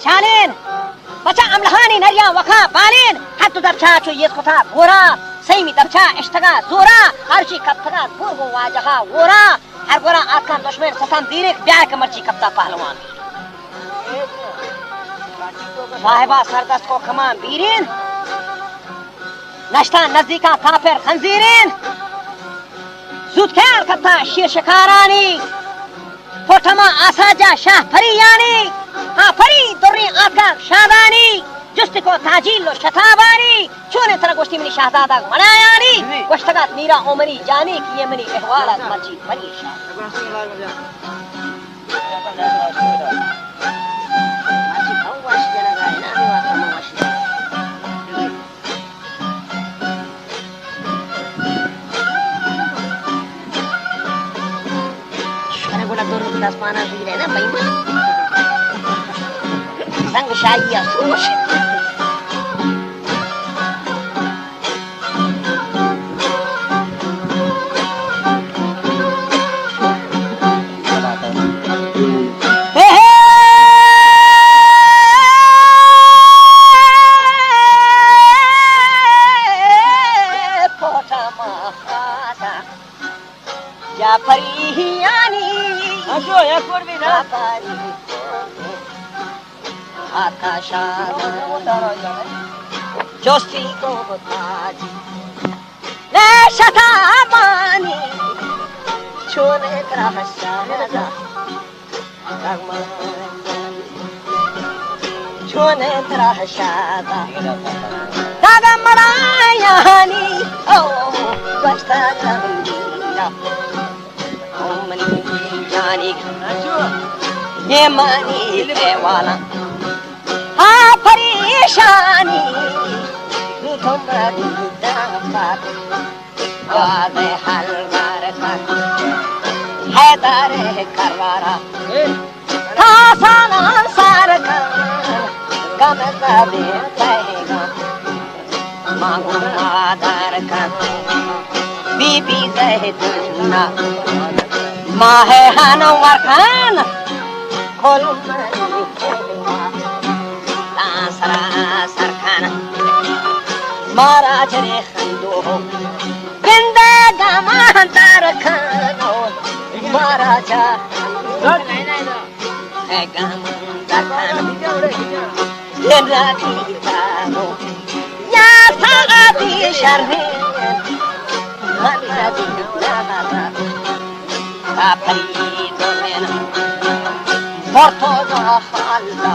شالين بچا املهاني نريا وخا بالين حتى درچا چو يسخطا غورا سيمي درچا اشتغا زورا هرشي كبتغا بورغو واجها غورا هر غورا آتكان دشمن ستان ديرك بيارك مرچي كبتا پهلوان صاحبا سردست کو کمان بیرین نشتان نزدیکا کافر خنزیرین زود کار کبتا شیر شکارانی پوتما آساجا شاه پریانی ها پری دوری آتکا شادانی جستی کو تاجیل و شتابانی چون ترا گوشتی منی شهزادا منایانی گوشتگات میرا عمری جانی کی منی احوالات مرچی پریشان das panas dire na baima sang shaya sush جستی کو تاجی نشتا مانی چون ترا شاهدا چون ترا شاهدا دادا مرایانی او گشتا کندیا اومنی جانی ये मानी वाला हाँ परेशानी तुम्हारी दावत वादे हलवार का हैदर करवारा था साना सार का गम दबे कहेगा मांगू आदर का बीबी जहदुना माहे हनवर खान महाराज रे खंदो बिंदे गमान दरखानो महाराजा है गमान दरखानो दिन राती तारो या सादी शर्मे मलिया दी नागा कापली दोमेना porto da falda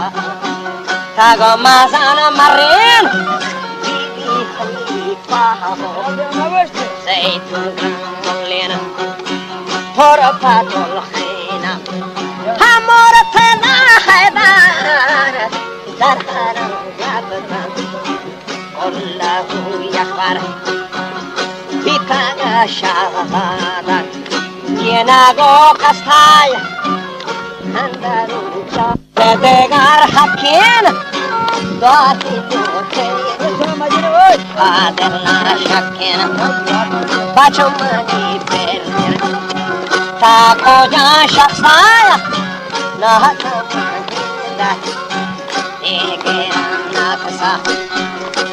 tago mazana marin bibi khalifa ho zaytun lena pora patul khina hamor tana haydar darhara yabta allahu yakbar bitaga shahada yenago kastaya Degar hakin Dati Adela shakin Bachumani perdir Tako jan shaksaya Nahatamani Egeran naksa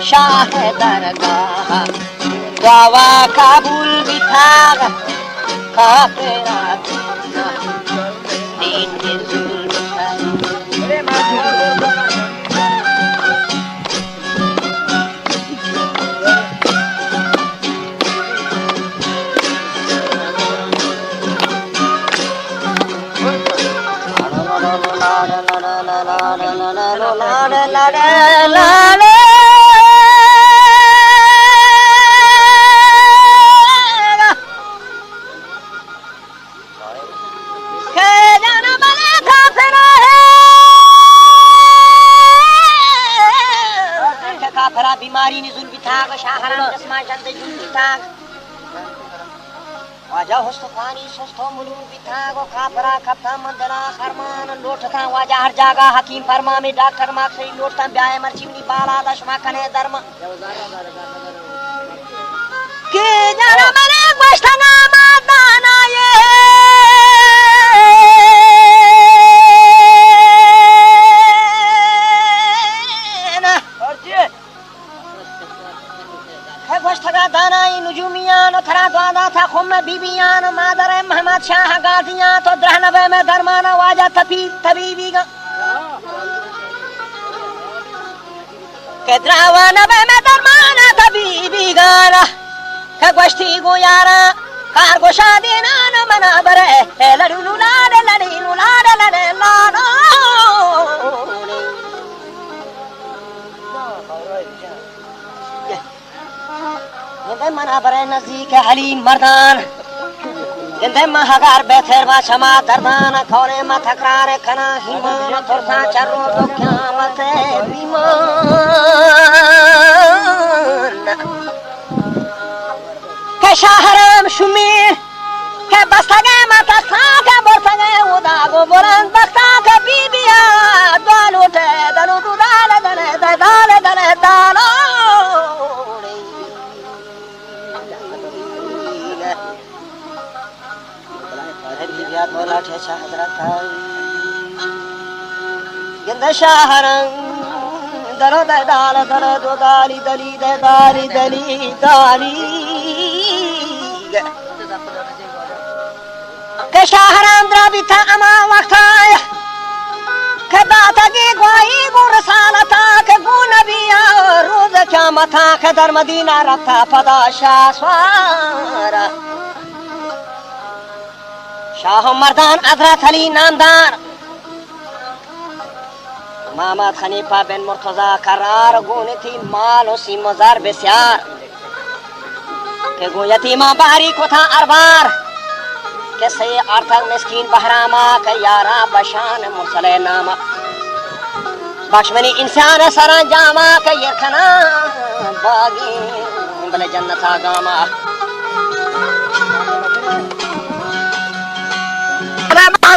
Shah dargah Gawa Kabul bitaga Kafirat Din बीमारी निजुल बिथाग शाहरान जस्मा शंत जुल बिथाग वाजा होस्तो पानी सोस्तो मुलुल बिथाग काफरा कप्ता मंदरा खरमान लोटता वाजा हर जगह हकीम फरमा में doctor mark से लोटता ब्याय मरचिवनी बाला दशमा कने धर्म के जाना मने गोष्ठना मादाना ये था खुम बीबियान मादर मोहम्मद शाह गाजियां तो 93 में दरमाना वाजा तबीबीगा के 93 में दरमाना तबीबीगाना के गोश्ती गो यारा कार गो शादी नान मना बरे लड़ू लाडे लड़ी लाडे लड़े लाडो ये मना बरे नजदीक अली मर्दान इंदे महागार बेथेर बा शमा दर्दान खोरे मा तकरार खना हिमान थोरसा चरो तो क़यामत बीमान के शाहराम शुमीर के बसगे माता के बसगे उदा गो बुलंद बख्ता के बीबिया दालो ते दालो दाले दाले दाले दाले दालो या बोला थे शहदरत गिंद शाहरंग दरो दाल दरो दो दाली दली दाली दली दाली के शाहराम द्राबी था अमा वक्त आया के दाता की ग्वाही गो रसालता के गो नबिया रोज क़यामत के दर मदीना रखा पदा शाहवारा शाह मर्दान हजरत अली नामदार मोहम्मद खलीफा बिन मुर्तजा करार गोने थी माल उसी मजार बेस्यार के गो यतीमा बारी को था अरबार के से अर्थक मिस्कीन बहरामा के यारा बशान मुरसले नामा बख्शमनी इंसान सरंजामा के ये खना बागी बले जन्नत गामा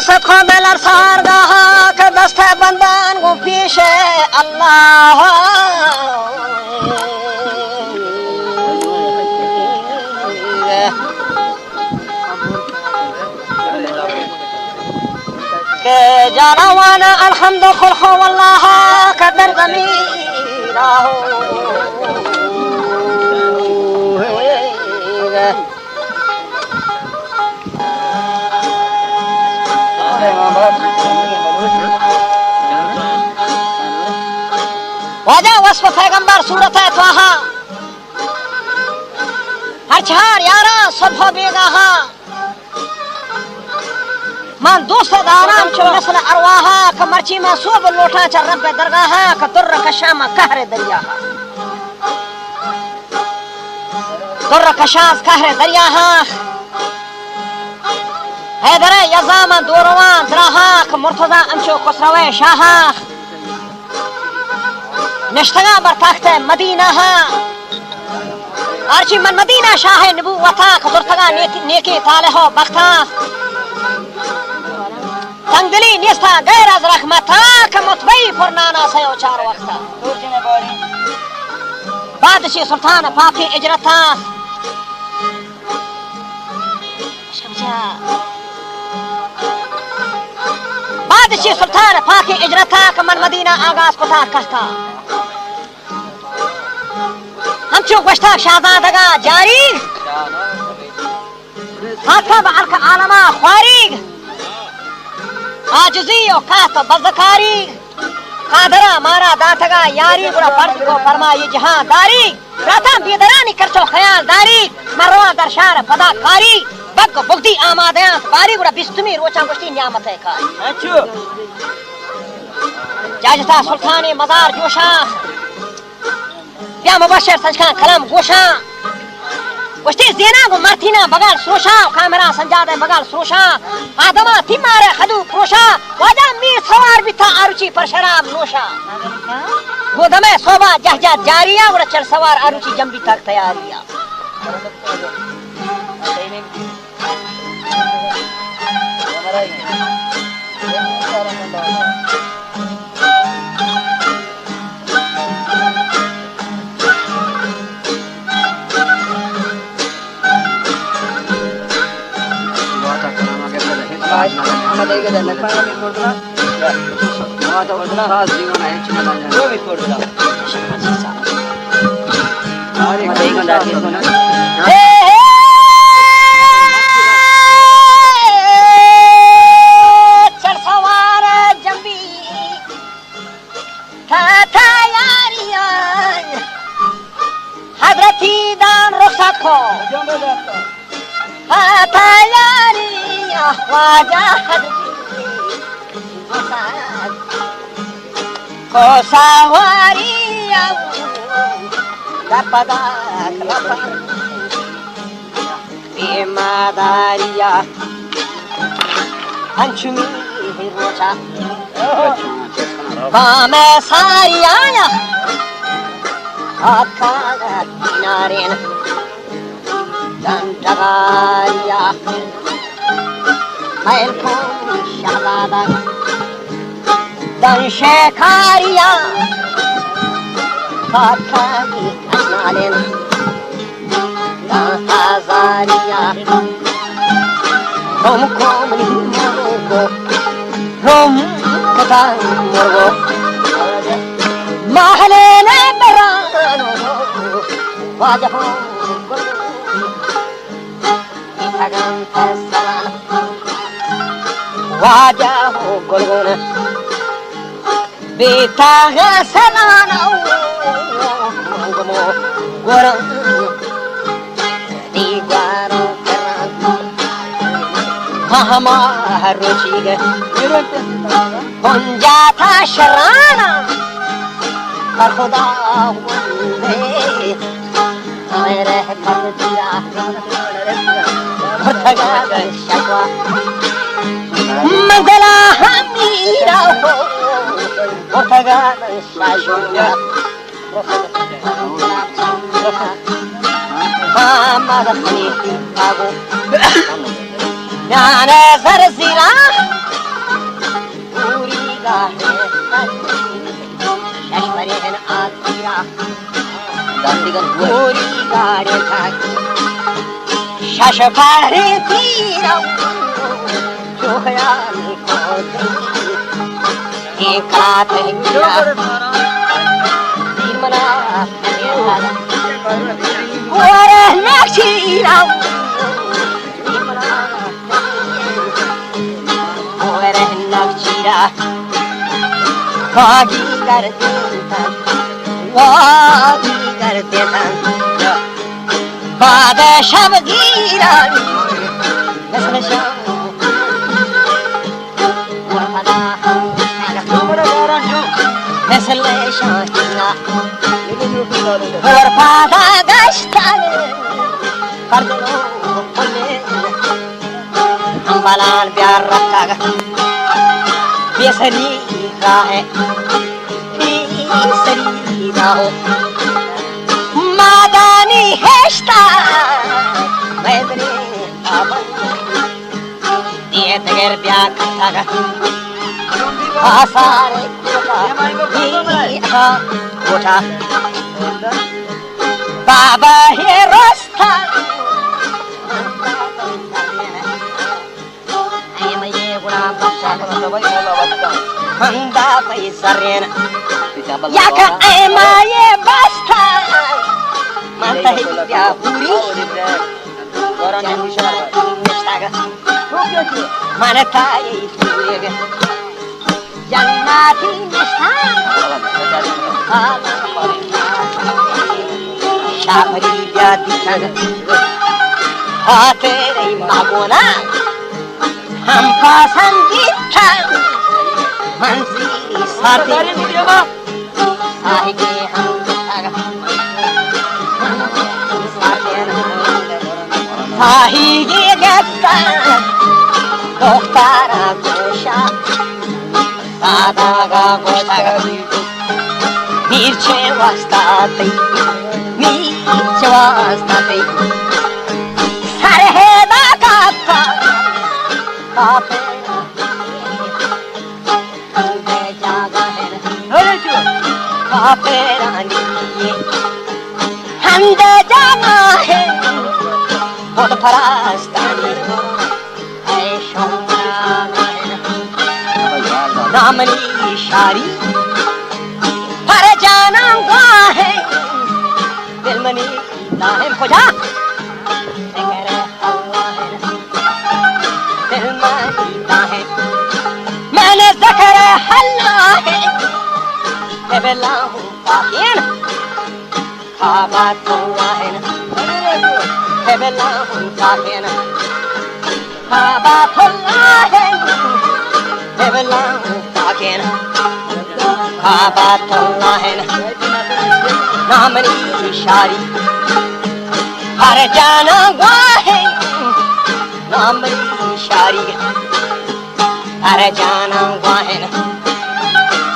सखो बेलर सारगाह के दस्ते बंदान को पीछे अल्लाह के जानावाना अल्हम्दु खुल्खो वल्लाह के दर ज़मीरा हो वजह वस्फ पैगंबर सूरत है त्वाहा हर चार यारा सुबह बेगाहा मन दोस्त दाराम चो नस्ल अरवाहा का मर्ची में सूब लोटा चल रब दरगाहा का दुर्र कशाम कहरे दरियाहा दुर्र कशास कहरे दरियाहा हैदर यजाम दोरवा द्राहा का मुर्तजा अमशो कसरवे शाहा नश्तगा बर तख्त मदीना आर्ची मन मदीना शाह नबुवता खजुरतगा नेके तालहो बख्ता तंगली निस्ता गैर az रहमता क मुतबई फरनाना से चार वक्ता बादशाह सुल्तान पाकी इजरता शमजा बादशाह सुल्तान पाकी इजरता क मन मदीना आगाज कोता कहता हम चो गोश्ता शाहजादगा जारी हाथब अलका आलमा ख्वारी आजिजी और कात बज़कारी कादरा मारा दातगा यारी गुरा फर्ज को फरमाई जहां दारी प्रथम बेदरानी करचो ख्याल दारी मरवा दरशार फदाकारी बग बुगदी आमादया बारी गुरा बिस्तमी रोचा गोश्ती नियामत है का अच्छो जाजता सुल्तान मजार जोशा या मुबशर सजका कलम गोशा गोश्ती ज़ेना को मार्थिना बगाल सोशा कामरा संजादे बगाल सोशा आदमा तिमारे खदू प्रोशा वाजा मीर सवार बिथा आरुचि पर शराब नोशा गोदमे सोबा जहजा जारिया और चल सवार आरुचि जंबी तक तैयारिया حضرتی دان رخصت کن تیاری خواجه حضرتی کو سواری در پدک رفر بی مداریا هنچمی روچا بام ساریا آبکار کنارین دندگاریا میل کن شهزادان دن شکاریا آبکاری اشنالین دن هزاریا روم کومنی مرگو روم کتان مرگو محلین برانو واجه تگم تسلان واجه گلگون بیتاغ سلانو منگمو گرم دیگارو همه روچیگه کنجاتا شرانا بر خدا ونده میره کردیا مرتگا شکوا منزلا همیرا مرتگا شاشونیا محمد خلیفی آگو نانا زرزیرا پوری گاهی ششمرین آتیرا پوری گاهی تاک ششپاری تیرا جو خیالی کودی ایکات گیا دیر منا وره نکشیرا واگی کرتے بعد شب گیرانی مثل شام مثل شاهینا ورپادا گشتانه کردنو کنه هم بلان بیار رکھا بیسری راہ بیسری راہو مادانی ہشتا میدنی آبان دیت گر بیا کتا گا آسارے کوٹا کوٹا بابا ہے رستا Handa paisarena Yaka emaye basta Manta hidia puri Manata ituega Jannati nishta Shapari vyati saga Hatere magona हम पसंदीदा मंजिल साथी आएंगे हम आएंगे गस्ता दोस्तारा गोशा सादा का गोशा नीचे वास्ताते सारे दाका काफे अंदे जागा है काफे रानी अंदे जागा है बहुत फरास्तानी ऐ शोमना नामनी शारी पर जाना है दिलमनी दाहिम हो जा मैंने ज़कर हल्ला है बेला हूँ पाकिन Kabatullah Hebelah Tahin Kabatullah Hebelah Tahin Kabatullah Namani Shari Har Jana Wahin Namani Shari Har Jana Wahin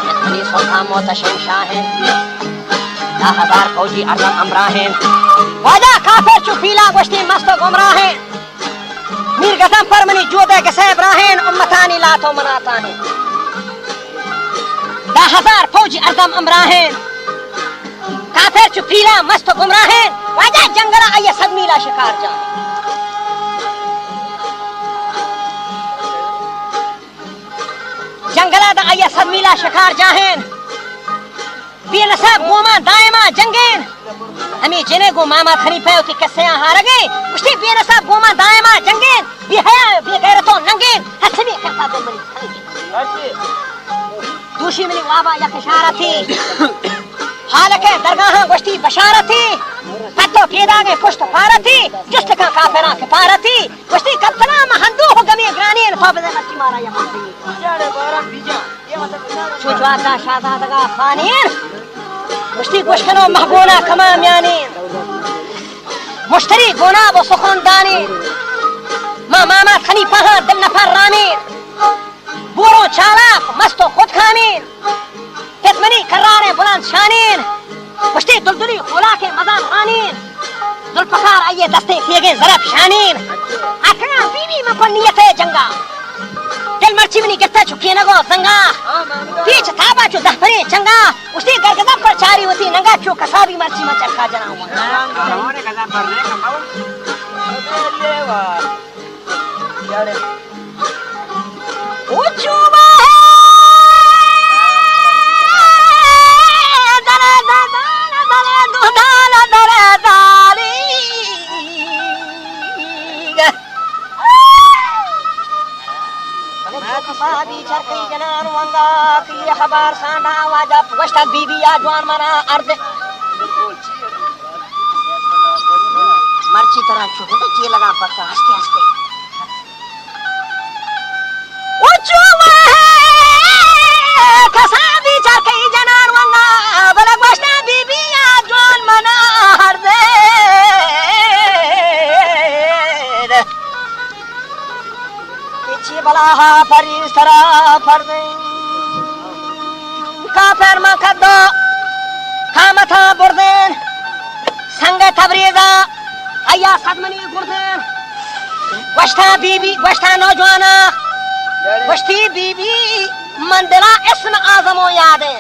Yatmani Sultan Muhtashim Shahin 10,000 फौजी अर्दम अमराहें वाजा काफिर चुफीला गोश्ती मस्त गुमराहें मीर गजम परमनी जोदे के सहबराहें उम्मतानी लातो मनाता है 10,000 फौजी अर्दम अमराहें काफिर चुफीला मस्त गुमराहें वाजा जंगला आये सदमीला शिकार जाए जंगला दा आये सदमीला शिकार जाहें बेनसाब गोमा दायमा जंगेन हमें जिने गो मामा खनी पे उती कसे हार गए उसी बेनसाब गोमा दायमा जंगेन बेहया बेगैरतो नंगेन हसमी करता दो मनी खनी दूसरी मनी वाबा या इशारा थी हालके दरगाह गोश्ती बशारत थी पत्तो केदा के पुष्ट पारा थी जुस्त का काफिरा के पारा थी गोश्ती कतना महंदू हो गमी ग्रानीन फाबदे मच्छी मारा या मारी जाने बारक बीजा ये मतलब छुजवाता शादादगा खानीन मुश्ती गोश्तनो महबूना कमा म्यानीन मुश्तरी गोना वो सुखन दानी मामा खनी पहा दिल नफर रामीन बूरो चालाक मस्तो खुद खामीन कितमनी करारे बुलंद शानीन मुश्ती दुलदुली खुला के मजान रानीन दुलपकार आइए दस्ते किए गए जरब शानीन आखिर बीवी मपन नियत है जंगा दिल मर्ची में नहीं गिरता चुकी न गो संगा पीछ थाबा चो दहपरे चंगा उसने गरगदा पर चारी होती नंगा चो कसाबी मर्ची में चरखा जना हुआ ने गदा पर ले कमाऊ लेवा यारे ओ चुबा दरे दरे दुधाला दरे दाली कसाबी चरखी जनान वंगा की खबर सांडा वाजा वस्ता बीबी या जवान मना अर्ध मर्ची तरह छोटे तो ची लगा पक्का हंसते हंसते ओ चुवा कसाबी चरखी जनान वंगा बला वस्ता बीबी या जवान मना अर्ध पीछे बलाहा परिसरा फरदे काफिर मा खदो खामथा बुरदेन संग तबरीजा आया सदमनी गुरदेन वस्ता बीबी वस्ता नौजवाना वस्ती बीबी मंदिरा इसम आजमो यादे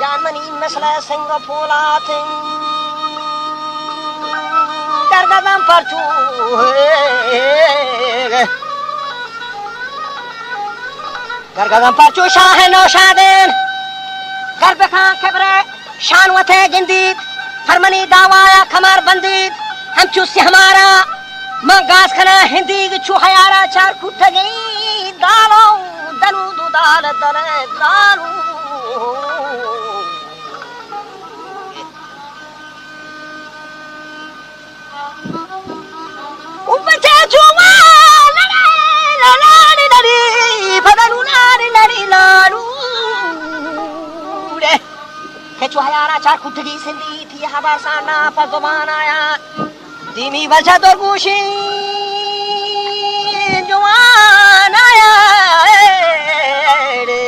जानमनी नस्ल सिंह फूलात दरगदम पर चू गरगदम पर चू शाह नौशादेन गर्ब खां खबरे शान वथे जिंदीद फरमनी दावाया खमार बंदीद हम चूसी हमारा मां गास खना हिंदी चू हयारा चार कुट गई दालो दनु दुदाल दले दारू उपचे चुवा लाड़ी लाड़ी फदनु लाड़ी लाड़ी लाड़ू रे केचु हयारा चार कुटगी सिंधी थी हबार साना पर जुबान आया धीमी वजह तो गुशी जुबान आया रे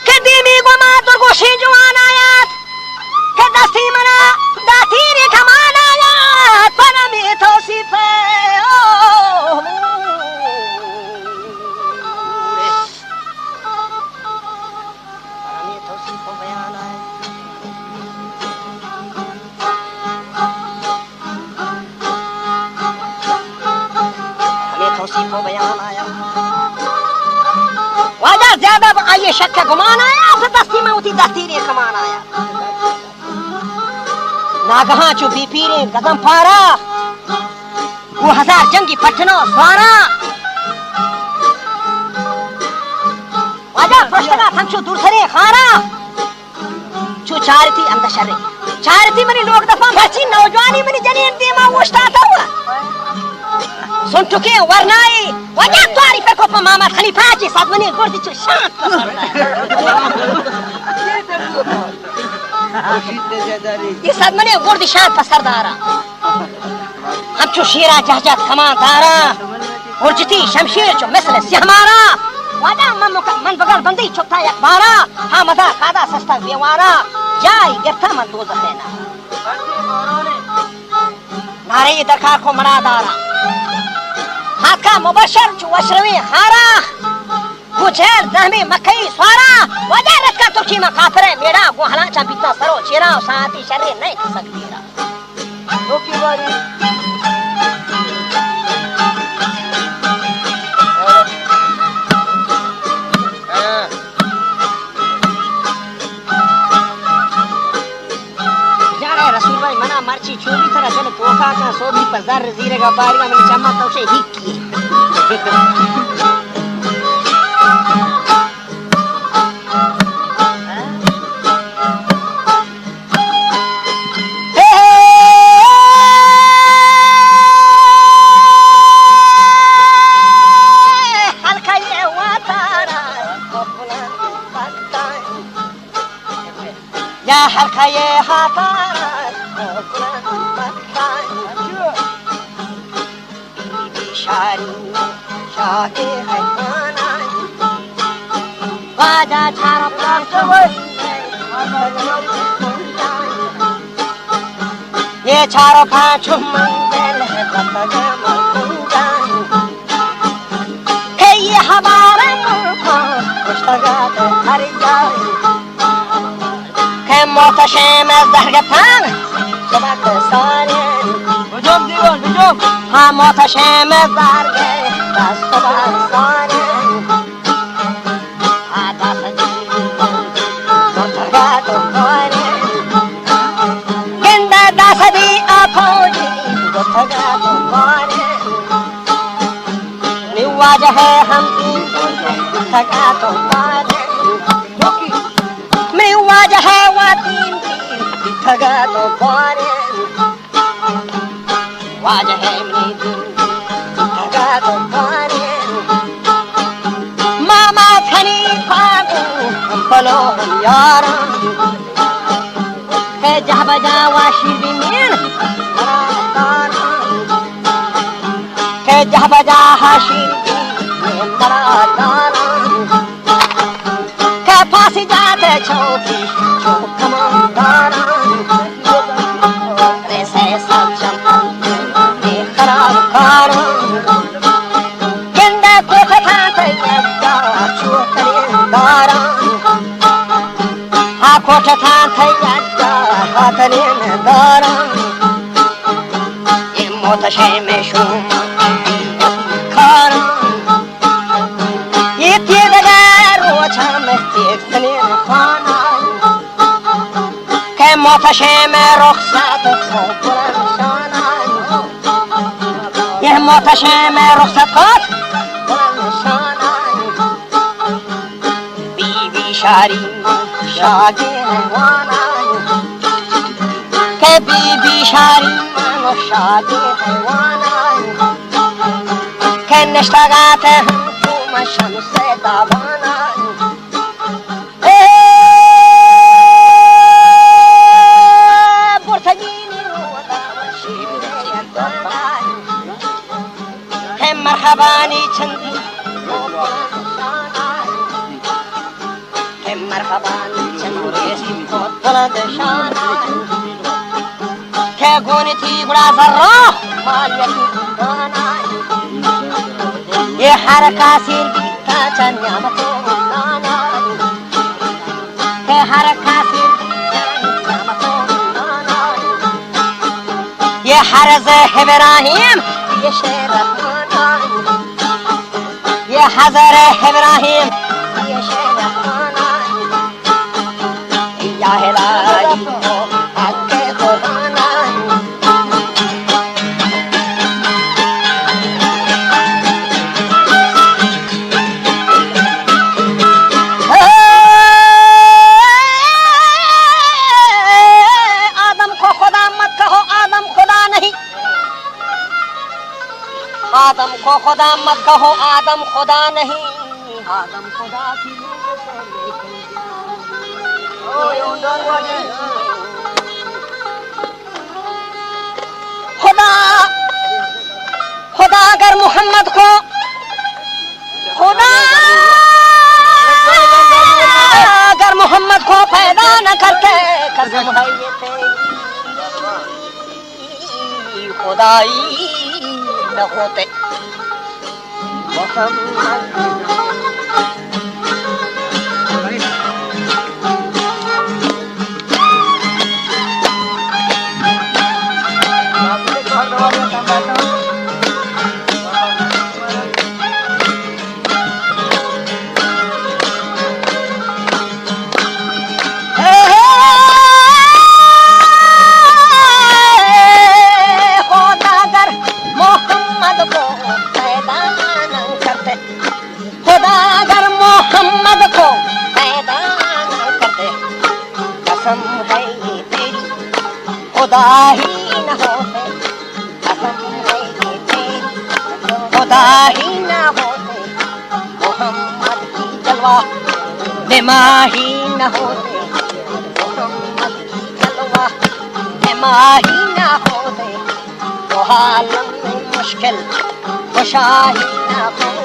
के धीमी गुमा तो गुशी जुबान आया के दस्ती मना दाती रे कमान आया पर में तो सिफे ओ हमें तो सिफो बयान आया हमें तो सिफो बयान आया वाजा ज्यादा आइए शक का गुमान आया फिर दस्ती में उठी दस्ती रे कमान आया नागहा चो बीपीरे कदम पारा वो 1000 जंगी पटनो स्वारा वाजा پشتگاه همچو دورتره خارا چو چارتی ام دشره چارتی منی لوگ دفعه هرچی نوجوانی منی جنین دیما وشتا تاوا سن تو که ورنایی وجه تواری فکر کنم محمد خلیفه چی صد منی گردی چو شانت یہ صد منی گردی شانت پسر دارا همچو شیرا جهجت کمان دارا ورجتی شمشیر چو مثل سیهمارا وادا من بغل بندی چکتا یک بارا حامدا قادا سستا بیوارا جای گرتا من دوزخینا ناره درکار کو منا دارا حد کا مبشر چو وشروی خارا گوچر دهمی مکی سوارا وادا رت کا ترکی ما کافره میرا گوهلا چا بیتا سرو چیرا و ساعتی شرری نہیں کسکتی را روکی باری مرچی چوبی طرح جن توفا کا صوبی پزار زیره کا باریگا میں چما تو سے ہکی یا حلقه خاطر شاری شاهی حیوانای واجا چارا پانچ یہ چارا پانچ منزل ہے بطگا منزل کہ یہ ہمارا ملک کشتگا دے ہر جائی کہ محتشم از درگتن سبک سارین بجوم دیوان بجوم ها محتشم زرگه دست و برسانه ها دست دیوان مرتگه دنبانه گنده دست دی آپوجی مرتگه دنبانه نواجه هم دین مرتگه دنبانه نواجه و دین مرتگه دنبانه واجه منی دین تگا دنبانه ماما تنی پاگو هم بلو هم یارم که جه بجا و شیری من مرادانم که جه بجا ها شیری من مرادانم که پاسی جاته چوکی چوک کمان دارم ریسه سلچم گنده کوکتا تیجا چوکرین دارم ها کوکتا تیجا خاطرین دارم این متشم شوم کارم یه تیدگر روچم تیکتنین خانم که متشم رخصت خوبرم شانم یه محتشم رخصت کات بی بی شاری شادی حیوانای که بی بی شاری و شادی حیوانای که نشتگات هم توم شمس دابانای برتگینی و داوشی بیدید دارای مرحبانی چندی مرحبانی چندی بلند شانای که گونتی بڑا ذرا مالیتی دانای یہ حرکا سیر بیتا چن نعمتو دانای کہ حرکا سیر بیتا نعمتو دانای یہ حرز ابراہیم یہ شیرت یہ حضر ابراہیم یہ شیخ خانائی یا ہلائی حق قرآنائی कहो आदम खुदा नहीं, आदम खुदा की खुदा खुदा अगर मोहम्मद को खुदा अगर मोहम्मद को पैदा न करते, कसम है ये तेरी खुदाई न होते खुदा ही न होते, कसम है ये तेरी खुदा ही न होते, मोहम्मद की जलवा निमा ही न होते, मोहम्मद की जलवा निमा ही न होते, तो हालम में मुश्किल खुशा ही न होते।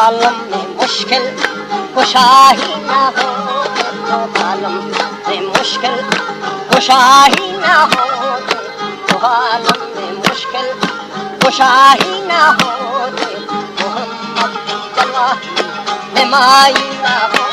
आलम में मुश्किल कुशा ही न होते, तो आलम में मुश्किल कुशा ही न होते, तो आलम में मुश्किल कुशा ही न होते, मोहम्मद की जलवा निमाई न होते।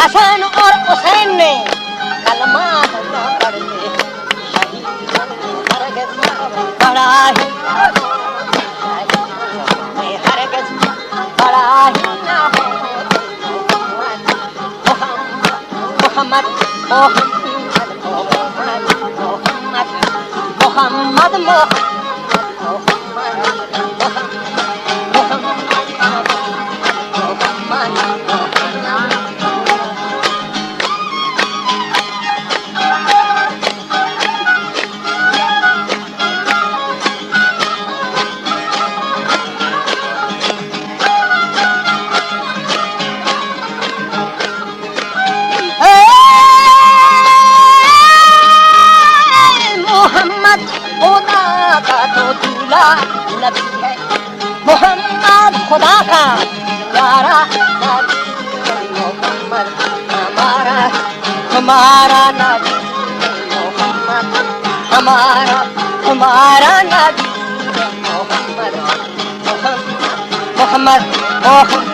हसन और हुसैन ने कलमा न पढ़ते, शहीद हरगिज़ बड़ा ही हरगिज़ बड़ा ही न होते, मोहम्मद मोहम्मद मोहम्मद मोहम्मद नबी है, मोहम्मद खुदा का प्यारा नबी है, मोहम्मद हमारा हमारा नबी है, मोहम्मद हमारा हमारा नबी है, मोहम्मद मोहम्मद मोहम्मद मोहम्मद